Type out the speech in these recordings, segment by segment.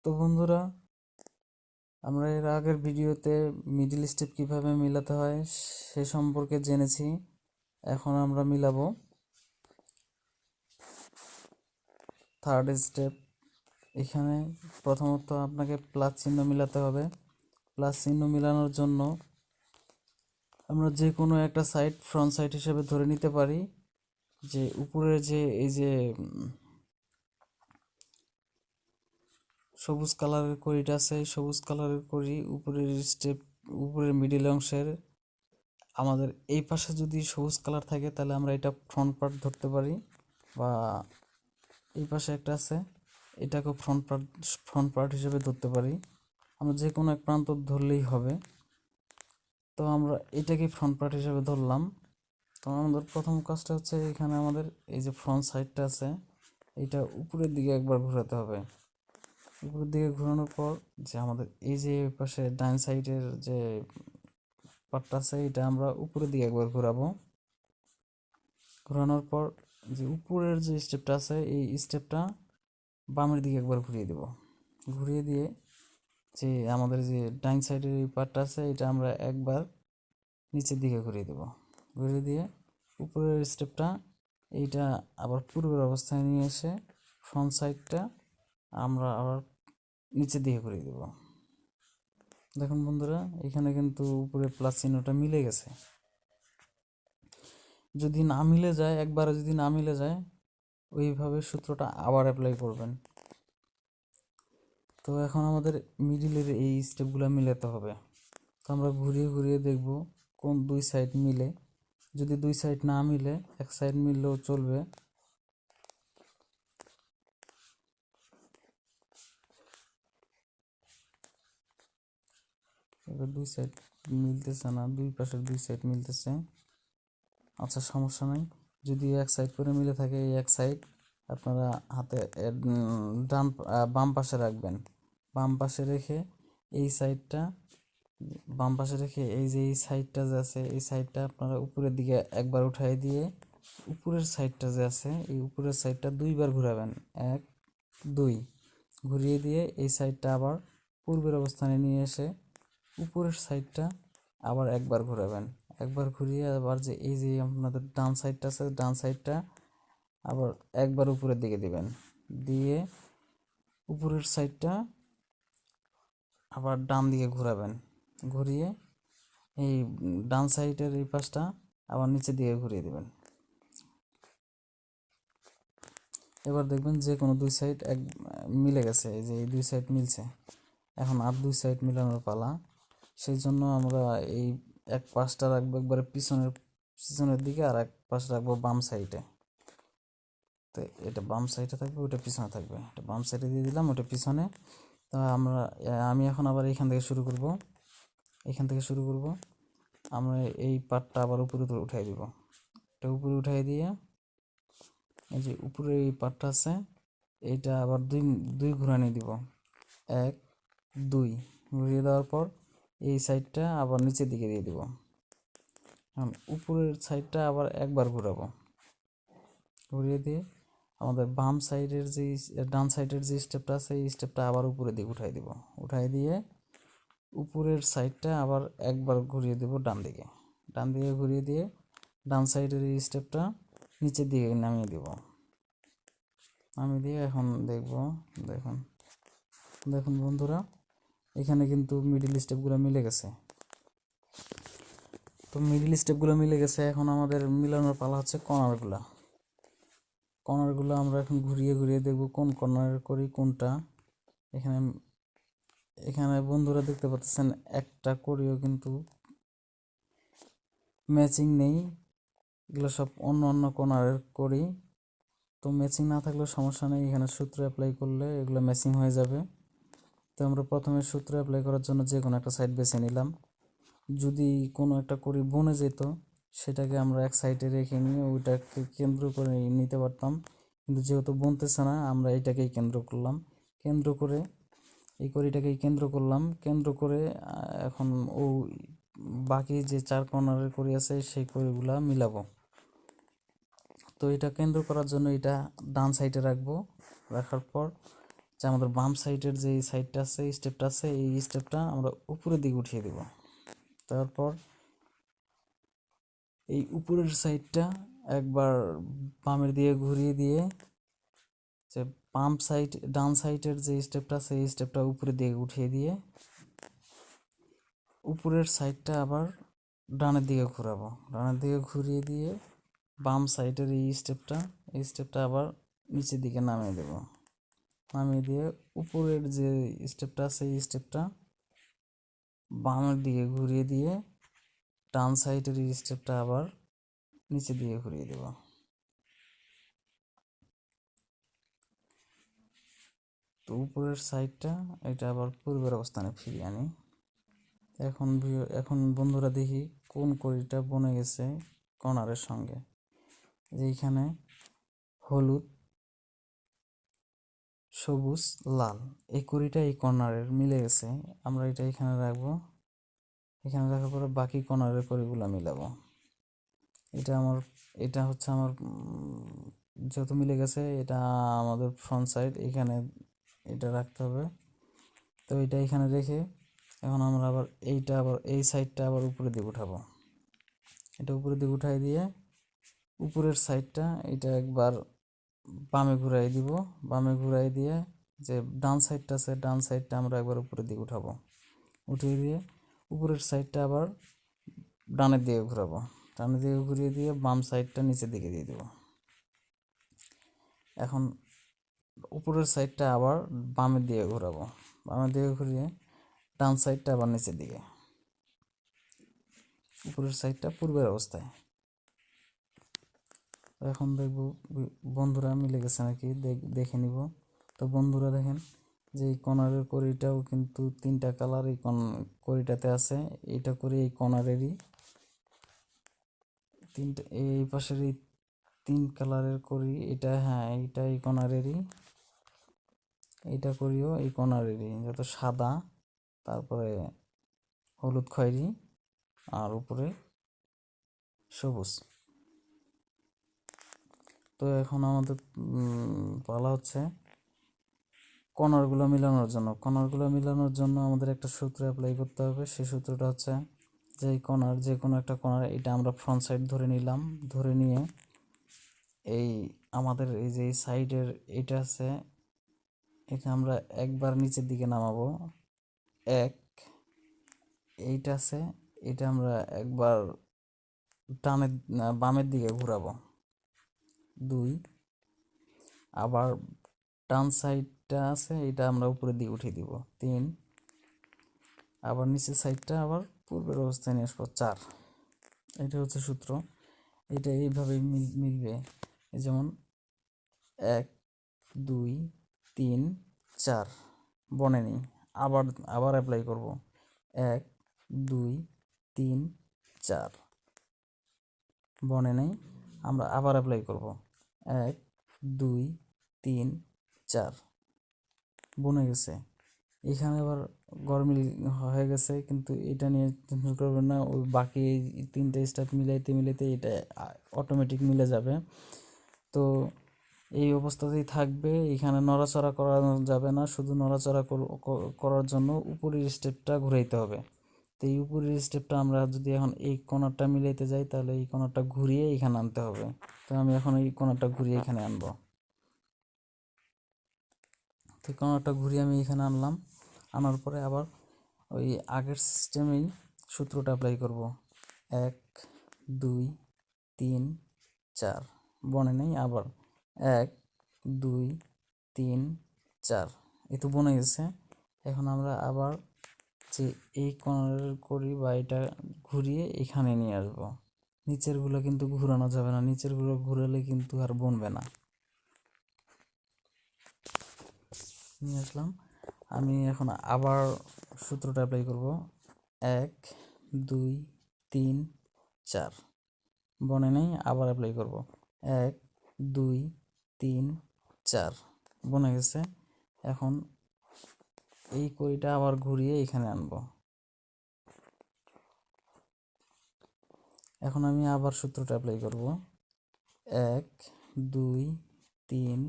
তো বন্ধুরা, আমরা এর আগের ভিডিওতে মিডিল স্টেপ কিভাবে মিলাতে হয় সে সম্পর্কে জেনেছি। এখন আমরা মিলাবো থার্ড স্টেপ। এখানে প্রথমত আপনাকে প্লাস চিহ্ন মিলাতে হবে। প্লাস চিহ্ন মিলানোর জন্য আমরা যে কোনো একটা সাইড ফ্রন্ট সাইড হিসেবে ধরে নিতে পারি। যে উপরের যে এই যে সবুজ কালারের কড়িটা আছে, এই সবুজ কালারের কড়ি উপরের স্টেপ, উপরের মিডিল অংশের আমাদের এই পাশে যদি সবুজ কালার থাকে তাহলে আমরা এটা ফ্রন্ট পার্ট ধরতে পারি, বা এই পাশে একটা আছে এটাকেও ফ্রন্ট পার্ট হিসেবে ধরতে পারি। আমরা যে কোনো এক প্রান্ত ধরলেই হবে। তো আমরা এটাকে ফ্রন্ট পার্ট হিসেবে ধরলাম। তো আমাদের প্রথম কাজটা হচ্ছে এখানে আমাদের এই যে ফ্রন্ট সাইডটা আছে এটা উপরের দিকে একবার ঘোরাতে হবে। উপরের দিকে ঘোরানোর পর যে আমাদের এই যে পাশে ডান সাইডের যে পার্টটা আছে এটা আমরা উপরের দিকে একবার ঘোরাবো। ঘোরানোর পর যে উপরের যে স্টেপটা আছে এই স্টেপটা বামের দিকে একবার ঘুরিয়ে দেব। ঘুরিয়ে দিয়ে যে আমাদের যে ডাইন সাইডের এই পার্টটা আছে এটা আমরা একবার নিচের দিকে ঘুরিয়ে দেব। ঘুরিয়ে দিয়ে উপরের স্টেপটা এইটা আবার পূর্বের অবস্থায় নিয়ে এসে ফ্রন্ট সাইডটা আমরা আবার নিচের দিকে ঘুরিয়ে দেব। দেখুন বন্ধুরা, এখানে কিন্তু উপরে প্লাস চিহ্নটা মিলে গেছে। যদি না মিলে যায়, একবারে যদি না মিলে যায়, ওইভাবে সূত্রটা আবার অ্যাপ্লাই করবেন। তো এখন আমাদের মিডিলের এই স্টেপগুলো মিলাতে হবে। তো আমরা ঘুরিয়ে ঘুরিয়ে দেখব কোন দুই সাইড মিলে। যদি দুই সাইড না মিলে, এক সাইড মিললেও চলবে। এবার দুই সাইড মিলতেছে না, দুই পাশের দুই সাইড মিলতেছে। আচ্ছা, সমস্যা নাই। যদি এক সাইড করে মিলে থাকে, এই এক সাইড আপনারা হাতে বাম পাশে রাখবেন। বাম পাশে রেখে এই সাইডটা বাম পাশে রেখে এই যে এই সাইডটা যে আছে এই সাইডটা আপনারা উপরের দিকে একবার উঠাই দিয়ে উপরের সাইডটা যে আছে এই উপরের সাইডটা দুইবার ঘোরাবেন। 1 2 ঘুরিয়ে দিয়ে এই সাইডটা আবার পূর্বের অবস্থানে নিয়ে এসে উপরের সাইডটা আবার একবার ঘোরাবেন। একবার ঘুরিয়ে আবার যে এই যে আপনাদের ডান সাইডটা আছে ডান সাইডটা আবার একবার উপরের দিকে দিবেন। দিয়ে উপরের সাইডটা আবার ডান দিকে ঘোরাবেন। ঘুরিয়ে এই ডান সাইডের এই পাশটা আবার নিচের দিকে ঘুরিয়ে দেবেন। এবার দেখবেন যে কোনো দুই সাইড মিলে গেছে। এই যে এই দুই সাইড মিলছে। এখন আর দুই সাইড মিলানোর পালা। সেই জন্য আমরা এই এক পাশটা রাখবো একবারে পিছনের দিকে, আর এক পাশ রাখবো বাম সাইডে। তো এটা বাম সাইডে থাকবে, ওটা পিছনে থাকবে। এটা বাম সাইডে দিয়ে দিলাম, ওটা পিছনে। তো আমি এখন আবার এখান থেকে শুরু করব। আমরা এই পার্টটা আবার উপরে উঠাই দিব। এটা উপরে উঠাই দিয়ে এই যে উপরে এই পার্টটা আছে এইটা আবার দুই ঘুরানি দিব। 1 2 ঘুরিয়ে দেওয়ার পর এই সাইডটা আবার নিচের দিকে দিয়ে দিব। এখন উপরের সাইডটা আবার একবার ঘোরাবো। ঘুরিয়ে দিয়ে আমাদের বাম সাইডের যে ডান সাইডের যে স্টেপটা আছে এই স্টেপটা আবার উপরের দিকে উঠাই দিব। উঠাই দিয়ে উপরের সাইডটা আবার একবার ঘুরিয়ে দেব ডান দিকে ঘুরিয়ে দিয়ে ডান সাইডের এই স্টেপটা নিচের দিকে নামিয়ে দেব। দিয়ে এখন দেখুন বন্ধুরা, এখানে কিন্তু মিডিল স্টেপগুলো মিলে গেছে। এখন আমাদের মিলানোর পালা হচ্ছে কর্নারগুলো আমরা এখন ঘুরিয়ে ঘুরিয়ে দেখব কোন কর্নারের করি কোনটা। এখানে বন্ধুরা দেখতে পাচ্ছেন একটা করিও কিন্তু ম্যাচিং নেই। এগুলো সব অন্য অন্য কর্নারের করি। তো ম্যাচিং না থাকলেও সমস্যা নেই, এখানে সূত্র অ্যাপ্লাই করলে এগুলো ম্যাচিং হয়ে যাবে। তো আমরা প্রথমে সূত্র অ্যাপ্লাই করার জন্য যে কোনো একটা সাইড বেছে নিলাম। যদি কোনো একটা করি বনে যেত সেটাকে আমরা এক সাইডে রেখে নিয়ে ওইটাকে কেন্দ্র করে নিতে পারতাম, কিন্তু যেহেতু বনতেছে না আমরা এটাকেই কেন্দ্র করলাম। কেন্দ্র করে এই কড়িটাকেই কেন্দ্র করে এখন বাকি যে 4 কর্নারের কড়ি আছে সেই কড়িগুলা মিলাবো। তো এটা কেন্দ্র করার জন্য এটা ডান সাইডে রাখবো। রাখার পর যে আমাদের বাম সাইডের যে সাইডটা আছে, এই স্টেপটা আছে, এই স্টেপটা আমরা উপরের দিকে উঠিয়ে দেব। তারপর এই উপরের সাইডটা একবার বামের দিকে ঘুরিয়ে দিয়ে যে বাম সাইড ডান সাইডের যে স্টেপটা আছে এই স্টেপটা উপরের দিকে উঠিয়ে দিয়ে উপরের সাইডটা আবার ডানের দিকে ঘোরাবো। ডানের দিকে ঘুরিয়ে দিয়ে বাম সাইডের এই স্টেপটা আবার নিচের দিকে নামিয়ে দেব। নামিয়ে দিয়ে উপরের যে স্টেপটা আছে এই স্টেপটা বামের দিকে ঘুরিয়ে দিয়ে ডান সাইডের এই স্টেপটা আবার নিচের দিকে ঘুরিয়ে দেব। তো উপরের সাইডটা এটা আবার পূর্বের অবস্থানে ফিরিয়ে আনি। এখন বন্ধুরা দেখি কোন কড়িটা বনে গেছে কর্নারের সঙ্গে। এইখানে হলুদ, সবুজ, লাল এই কড়িটা এই কর্নারের মিলে গেছে। আমরা এটা এখানে রাখবো। এখানে রাখার পরে বাকি কর্নারের কড়িগুলো মিলাবো। এটা হচ্ছে আমার যেহেতু মিলে গেছে, এটা আমাদের ফ্রন্ট সাইড, এখানে এটা রাখতে হবে। তো এটা এখানে রেখে এখন আমরা আবার এই সাইডটা আবার উপরের দিকে উঠাবো। এটা উপরের দিকে উঠাই দিয়ে উপরের সাইডটা এটা একবার বামে ঘুরাই দিব। বামে ঘুরাই দিয়ে যে ডান সাইডটা আছে ডান সাইডটা আমরা একবার উপরের দিকে উঠাবো। উঠিয়ে দিয়ে উপরের সাইডটা আবার ডানের দিকে ঘুরাবো। ডানের দিকে ঘুরিয়ে দিয়ে বাম সাইডটা নিচের দিকে দিয়ে দেবো। এখন উপরের সাইডটা আবার বামের দিকে ঘোরাবো। বামের দিকে ঘুরিয়ে ডান সাইডটা আবার নিচের দিকে। উপরের সাইডটা পূর্বের অবস্থায়। এখন দেখব বন্ধুরা মিলে গেছে নাকি দেখে নিব। তো বন্ধুরা দেখেন যে এই কর্নারের কড়িটাও কিন্তু তিনটা কালার এই কড়িটাতে আছে। এইটা করি এই কর্নারেরই তিনটা, এই পাশের এই তিন কালারের করি এটা, হ্যাঁ এইটা এই কর্নারেরই, এইটা করিও এই কর্নারেরই, যত সাদা, তারপরে হলুদ খয়েরি আর উপরে সবুজ। তো এখন আমাদের বলা হচ্ছে কর্নারগুলো মিলানোর জন্য আমাদের একটা সূত্র অ্যাপ্লাই করতে হবে। সেই সূত্রটা হচ্ছে যে যে কোনো একটা কর্নার এটা আমরা ফ্রন্ট সাইড ধরে নিলাম। ধরে নিয়ে এই আমাদের এই যে এই সাইডের এটা আছে, এটা আমরা একবার নিচের দিকে নামাবো। এক, এইটা আছে, এটা আমরা একবার বামের দিকে ঘোরাবো। দুই, আবার ডান সাইডটা আছে এটা আমরা উপরের দিকে উঠিয়ে দিব। তিন, আবার নিচের সাইডটা আবার পূর্বের অবস্থায় নিয়ে আসবো। চার। এটা হচ্ছে সূত্র। এটা এইভাবে মিলবে। যেমন 1 2 3 4 বনে নিই। আবার আবার অ্যাপ্লাই করব। 1 2 3 4 বনে নেই, আমরা আবার অ্যাপ্লাই করব। 1 2 3 4 বনে গেছে। এখানে আবার গরমিল হয়ে গেছে, কিন্তু এটা নিয়ে টেনশন করবেন না। ওই বাকি এই তিনটে স্টেপ মিলাইতে এটা অটোমেটিক মিলে যাবে। তো এই অবস্থাতেই থাকবে। এখানে নড়াচড়া করা যাবে না। শুধু নড়াচড়া করার জন্য উপরের স্টেপটা ঘুরাইতে হবে। তো এই উপরের স্টেপটা আমরা যদি এখন এই কোণারটা মিলাইতে যাই তাহলে এই কোণারটা ঘুরিয়ে এখানে আনতে হবে। তো আমি এখন এই কোণারটা ঘুরিয়ে এখানে আনবো। তো কোণারটা ঘুরিয়ে আমি এখানে আনলাম। আনার পরে আবার ওই আগের সিস্টেমেই সূত্রটা অ্যাপ্লাই করব। 1 2 3 4 বনে নেই, আবার 1 2 3 4 এই তো বনে গেছে। এখন আমরা আবার যে এই কর্নারের করি বা এটা ঘুরিয়ে এখানে নিয়ে আসব। নিচেরগুলো কিন্তু ঘুরানো যাবে না, নিচেরগুলো ঘুরালে কিন্তু আর বনবে না। নিয়ে আসলাম। আমি এখন আবার সূত্রটা অ্যাপ্লাই করব। 1 2 3 4 বনে নেই, আবার অ্যাপ্লাই করব। 1 2 3 4 বনে গেছে। এখন এই কড়িটা আবার ঘুরিয়ে এখানে আনবো। এখন আমি আবার সূত্রটা অ্যাপ্লাই করব। 1 2 3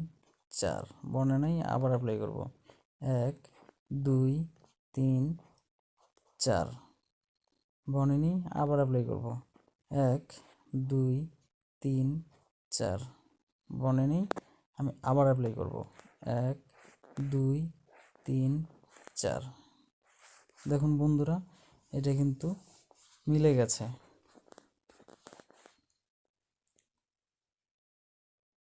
4 বনে নেই, আবার অ্যাপ্লাই করব। 1 2 3 4 বনেনি আবার অ্যাপ্লাই করব 1 2 3 4 বনেনি আমি আবার অ্যাপ্লাই করব 1 2 3 4 দেখুন বন্ধুরা এটা কিন্তু মিলে গেছে।